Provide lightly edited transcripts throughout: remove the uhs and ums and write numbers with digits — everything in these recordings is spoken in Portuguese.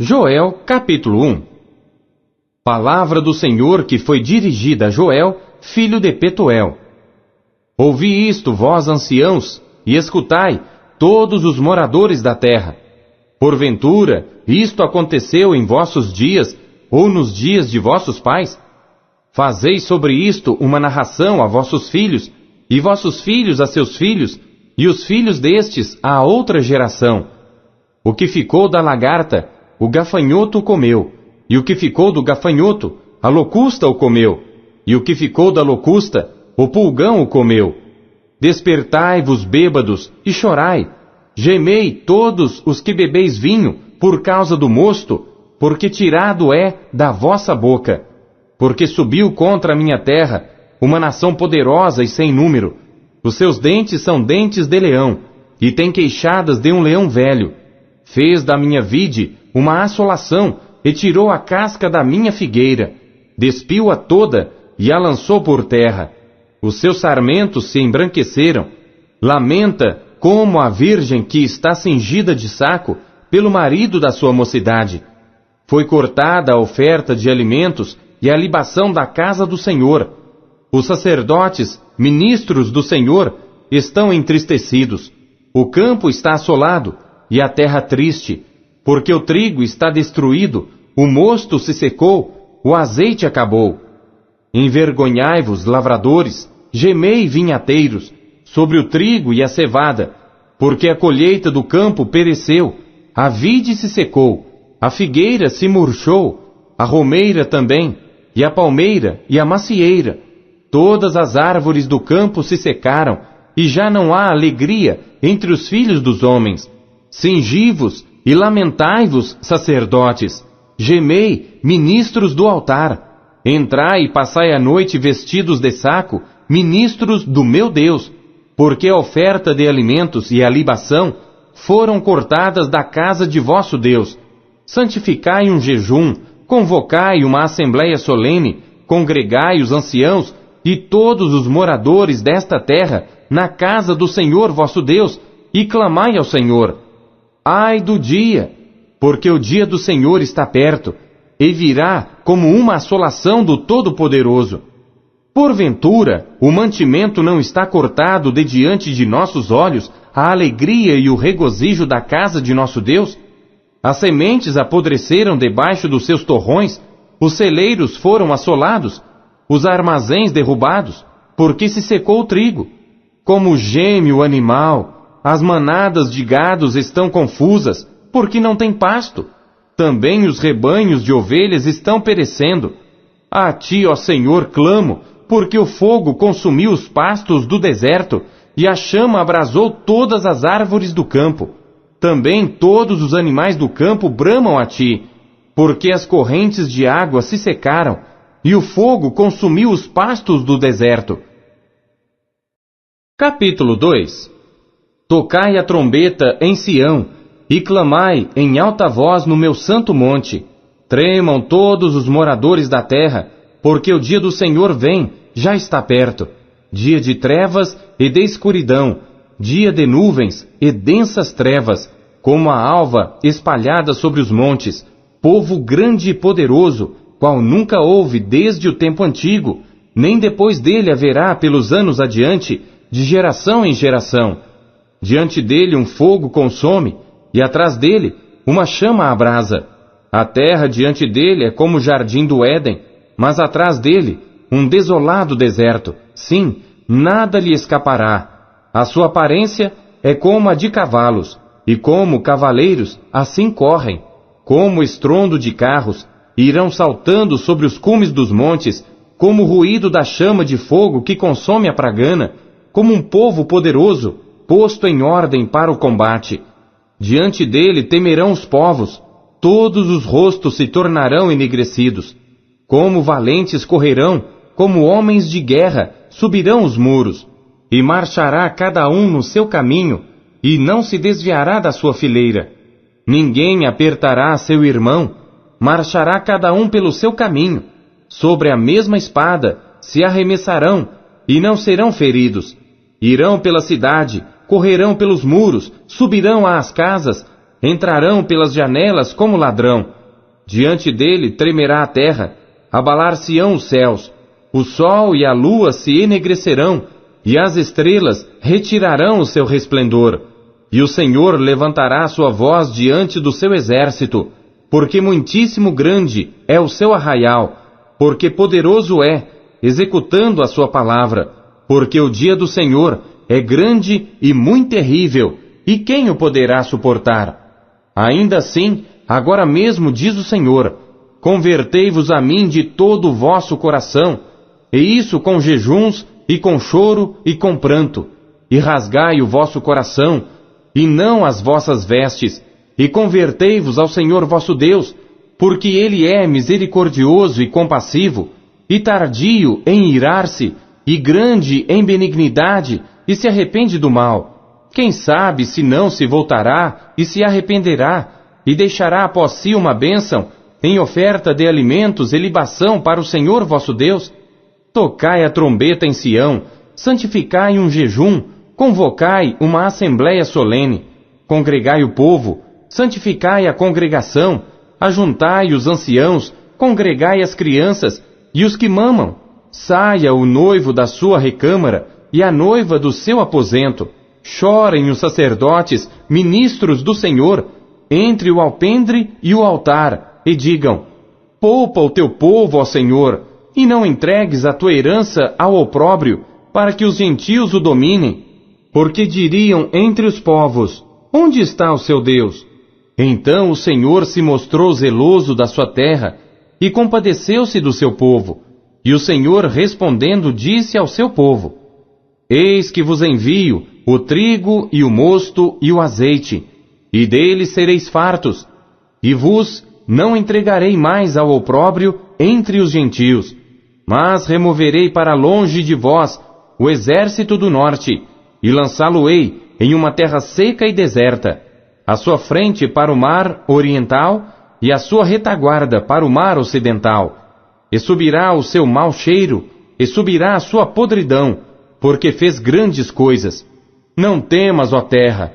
Joel, capítulo 1. Palavra do Senhor que foi dirigida a Joel, filho de Petuel. Ouvi isto, vós anciãos, e escutai, todos os moradores da terra. Porventura, isto aconteceu em vossos dias, ou nos dias de vossos pais? Fazei sobre isto uma narração a vossos filhos, e vossos filhos a seus filhos, e os filhos destes a outra geração. O que ficou da lagarta, o gafanhoto comeu, e o que ficou do gafanhoto, a locusta o comeu, e o que ficou da locusta, o pulgão o comeu. Despertai-vos, bêbados, e chorai, gemei todos os que bebeis vinho, por causa do mosto, porque tirado é da vossa boca. Porque subiu contra a minha terra uma nação poderosa e sem número. Os seus dentes são dentes de leão, e tem queixadas de um leão velho. Fez da minha vide uma assolação, e tirou a casca da minha figueira. Despiu-a toda, e a lançou por terra. Os seus sarmentos se embranqueceram. Lamenta como a virgem que está cingida de saco pelo marido da sua mocidade. Foi cortada a oferta de alimentos e a libação da casa do Senhor. Os sacerdotes, ministros do Senhor, estão entristecidos. O campo está assolado e a terra triste, porque o trigo está destruído, o mosto se secou, o azeite acabou. Envergonhai-vos, lavradores, gemei, vinhateiros, sobre o trigo e a cevada, porque a colheita do campo pereceu, a vide se secou, a figueira se murchou, a romeira também, e a palmeira e a macieira. Todas as árvores do campo se secaram, e já não há alegria entre os filhos dos homens. Cingi-vos e lamentai-vos, sacerdotes. Gemei, ministros do altar. Entrai e passai a noite vestidos de saco, ministros do meu Deus, porque a oferta de alimentos e a libação foram cortadas da casa de vosso Deus. Santificai um jejum, convocai uma assembleia solene, congregai os anciãos e todos os moradores desta terra na casa do Senhor vosso Deus, e clamai ao Senhor. Ai do dia, porque o dia do Senhor está perto, e virá como uma assolação do Todo-Poderoso. Porventura, o mantimento não está cortado de diante de nossos olhos, a alegria e o regozijo da casa de nosso Deus? As sementes apodreceram debaixo dos seus torrões, os celeiros foram assolados, os armazéns derrubados, porque se secou o trigo. Como geme o animal, as manadas de gados estão confusas, porque não tem pasto. Também os rebanhos de ovelhas estão perecendo. A ti, ó Senhor, clamo, porque o fogo consumiu os pastos do deserto, e a chama abrasou todas as árvores do campo. Também todos os animais do campo bramam a ti, porque as correntes de água se secaram, e o fogo consumiu os pastos do deserto. Capítulo 2. Tocai a trombeta em Sião, e clamai em alta voz no meu santo monte. Tremam todos os moradores da terra, porque o dia do Senhor vem, já está perto. Dia de trevas e de escuridão, dia de nuvens e densas trevas, como a alva espalhada sobre os montes, povo grande e poderoso, qual nunca houve desde o tempo antigo, nem depois dele haverá pelos anos adiante, de geração em geração. Diante dele um fogo consome, e atrás dele uma chama abrasa. A terra diante dele é como o jardim do Éden, mas atrás dele um desolado deserto. Sim, nada lhe escapará. A sua aparência é como a de cavalos, e como cavaleiros assim correm. Como estrondo de carros, irão saltando sobre os cumes dos montes, como o ruído da chama de fogo que consome a pragana, como um povo poderoso, posto em ordem para o combate. Diante dele temerão os povos, todos os rostos se tornarão enegrecidos. Como valentes correrão, como homens de guerra subirão os muros, e marchará cada um no seu caminho, e não se desviará da sua fileira. Ninguém apertará seu irmão, marchará cada um pelo seu caminho. Sobre a mesma espada se arremessarão, e não serão feridos. Irão pela cidade, correrão pelos muros, subirão às casas, entrarão pelas janelas como ladrão. Diante dele tremerá a terra, abalar-se-ão os céus, o sol e a lua se enegrecerão, e as estrelas retirarão o seu resplendor. E o Senhor levantará a sua voz diante do seu exército, porque muitíssimo grande é o seu arraial, porque poderoso é, executando a sua palavra, porque o dia do Senhor é grande e muito terrível, e quem o poderá suportar? Ainda assim, agora mesmo diz o Senhor, convertei-vos a mim de todo o vosso coração, e isso com jejuns, e com choro, e com pranto, e rasgai o vosso coração, e não as vossas vestes, e convertei-vos ao Senhor vosso Deus, porque Ele é misericordioso e compassivo, e tardio em irar-se, e grande em benignidade, e se arrepende do mal. Quem sabe se não se voltará e se arrependerá, e deixará após si uma bênção, em oferta de alimentos e libação para o Senhor vosso Deus? Tocai a trombeta em Sião, santificai um jejum, convocai uma assembleia solene, congregai o povo, santificai a congregação, ajuntai os anciãos, congregai as crianças e os que mamam. Saia o noivo da sua recâmara e a noiva do seu aposento. Chorem os sacerdotes, ministros do Senhor, entre o alpendre e o altar, e digam, poupa o teu povo, ó Senhor, e não entregues a tua herança ao opróbrio, para que os gentios o dominem. Porque diriam entre os povos, onde está o seu Deus? Então o Senhor se mostrou zeloso da sua terra, e compadeceu-se do seu povo. E o Senhor respondendo disse ao seu povo, eis que vos envio o trigo e o mosto e o azeite, e deles sereis fartos, e vos não entregarei mais ao opróbrio entre os gentios, mas removerei para longe de vós o exército do norte, e lançá-lo-ei em uma terra seca e deserta, a sua frente para o mar oriental e a sua retaguarda para o mar ocidental. E subirá o seu mau cheiro, e subirá a sua podridão, porque fez grandes coisas. Não temas, ó terra,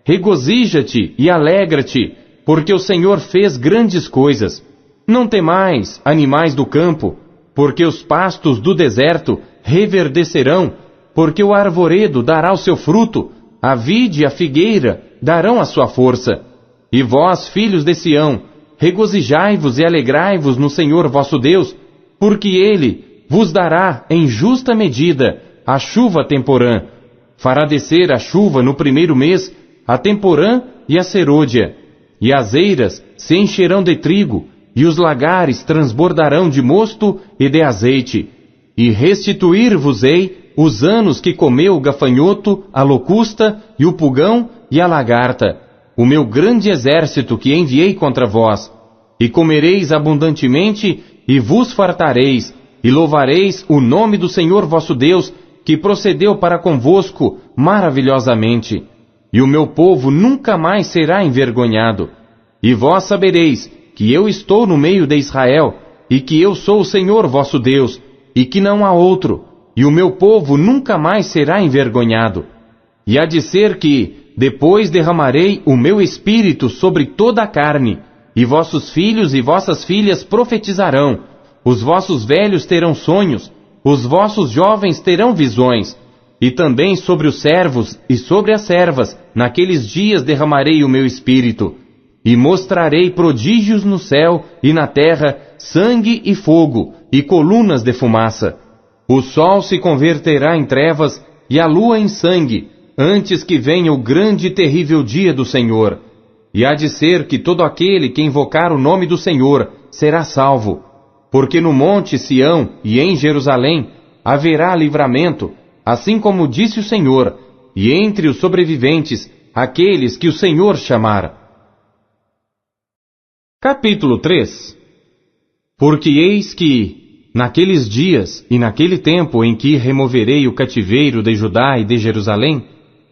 regozija-te e alegra-te, porque o Senhor fez grandes coisas. Não temais, animais do campo, porque os pastos do deserto reverdecerão, porque o arvoredo dará o seu fruto, a vide e a figueira darão a sua força. E vós, filhos de Sião, regozijai-vos e alegrai-vos no Senhor vosso Deus, porque Ele vos dará em justa medida a chuva temporã. Fará descer a chuva no primeiro mês, a temporã e a serôdia. E as eiras se encherão de trigo, e os lagares transbordarão de mosto e de azeite. E restituir-vos-ei os anos que comeu o gafanhoto, a locusta e o pulgão e a lagarta, o meu grande exército que enviei contra vós. E comereis abundantemente, e vos fartareis, e louvareis o nome do Senhor vosso Deus, que procedeu para convosco maravilhosamente. E o meu povo nunca mais será envergonhado. E vós sabereis que eu estou no meio de Israel, e que eu sou o Senhor vosso Deus, e que não há outro, e o meu povo nunca mais será envergonhado. E há de ser que, depois derramarei o meu espírito sobre toda a carne, e vossos filhos e vossas filhas profetizarão, os vossos velhos terão sonhos, os vossos jovens terão visões, e também sobre os servos e sobre as servas, naqueles dias derramarei o meu espírito, e mostrarei prodígios no céu e na terra, sangue e fogo, e colunas de fumaça. O sol se converterá em trevas, e a lua em sangue, antes que venha o grande e terrível dia do Senhor. E há de ser que todo aquele que invocar o nome do Senhor será salvo, porque no monte Sião e em Jerusalém haverá livramento, assim como disse o Senhor, e entre os sobreviventes, aqueles que o Senhor chamar. Capítulo 3. Porque eis que, naqueles dias e naquele tempo em que removerei o cativeiro de Judá e de Jerusalém,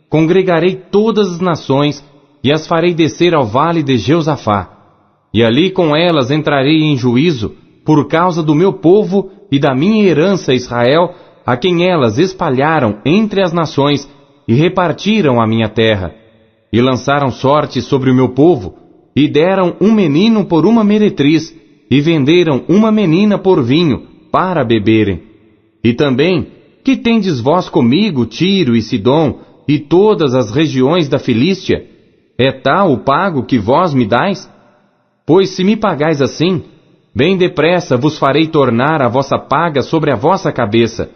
congregarei todas as nações e as farei descer ao vale de Jeosafá. E ali com elas entrarei em juízo por causa do meu povo e da minha herança Israel, a quem elas espalharam entre as nações e repartiram a minha terra. e lançaram sorte sobre o meu povo, e deram um menino por uma meretriz, e venderam uma menina por vinho, para beberem. E também, que tendes vós comigo, Tiro e Sidom, e todas as regiões da Filístia? É tal o pago que vós me dais? Pois se me pagais assim, bem depressa vos farei tornar a vossa paga sobre a vossa cabeça.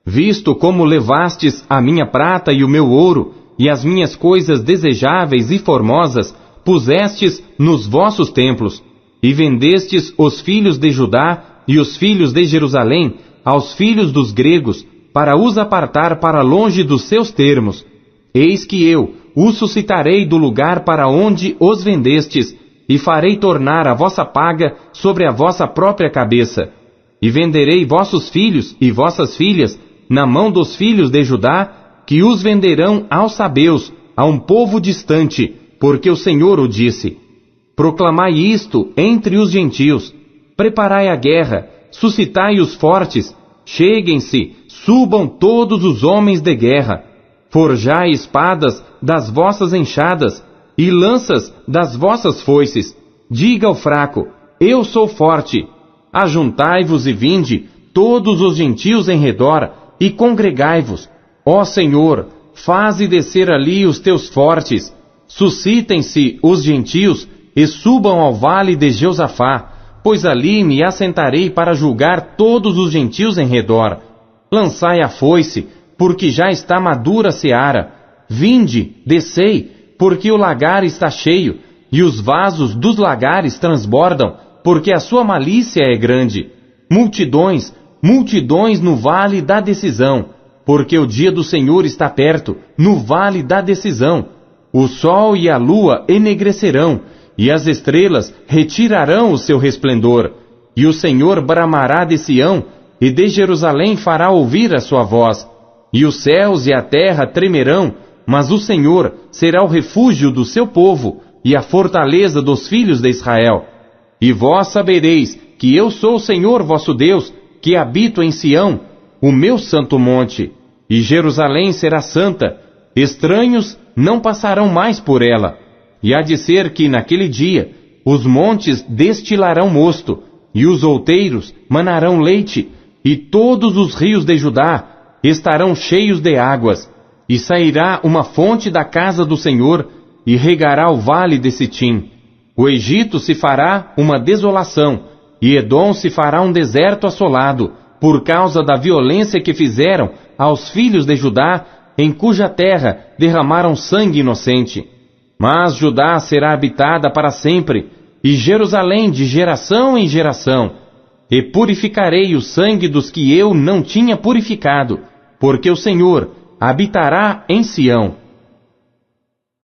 Visto como levastes a minha prata e o meu ouro, e as minhas coisas desejáveis e formosas, pusestes nos vossos templos, e vendestes os filhos de Judá e os filhos de Jerusalém aos filhos dos gregos, para os apartar para longe dos seus termos. Eis que eu os suscitarei do lugar para onde os vendestes, e farei tornar a vossa paga sobre a vossa própria cabeça. E venderei vossos filhos e vossas filhas na mão dos filhos de Judá, que os venderão aos sabeus, a um povo distante, porque o Senhor o disse. Proclamai isto entre os gentios, preparai a guerra, suscitai os fortes, cheguem-se, subam todos os homens de guerra, forjai espadas das vossas enxadas, e lanças das vossas foices. Diga ao fraco, eu sou forte. Ajuntai-vos e vinde, todos os gentios em redor, e congregai-vos. Ó Senhor, faze descer ali os teus fortes. Suscitem-se os gentios, e subam ao vale de Josafá, pois ali me assentarei para julgar todos os gentios em redor. Lançai a foice, porque já está madura a seara. Vinde, descei, porque o lagar está cheio, e os vasos dos lagares transbordam, porque a sua malícia é grande. Multidões, multidões no vale da decisão, porque o dia do Senhor está perto, no vale da decisão. O sol e a lua enegrecerão, e as estrelas retirarão o seu resplendor. E o Senhor bramará de Sião, e de Jerusalém fará ouvir a sua voz. E os céus e a terra tremerão, mas o Senhor será o refúgio do seu povo e a fortaleza dos filhos de Israel. E vós sabereis que eu sou o Senhor vosso Deus, que habito em Sião, o meu santo monte. E Jerusalém será santa, estranhos não passarão mais por ela. E há de ser que naquele dia os montes destilarão mosto, e os outeiros manarão leite, e todos os rios de Judá estarão cheios de águas. E sairá uma fonte da casa do Senhor, e regará o vale de Sitim. O Egito se fará uma desolação, e Edom se fará um deserto assolado, por causa da violência que fizeram aos filhos de Judá, em cuja terra derramaram sangue inocente. Mas Judá será habitada para sempre, e Jerusalém de geração em geração. E purificarei o sangue dos que eu não tinha purificado, porque o Senhor habitará em Sião.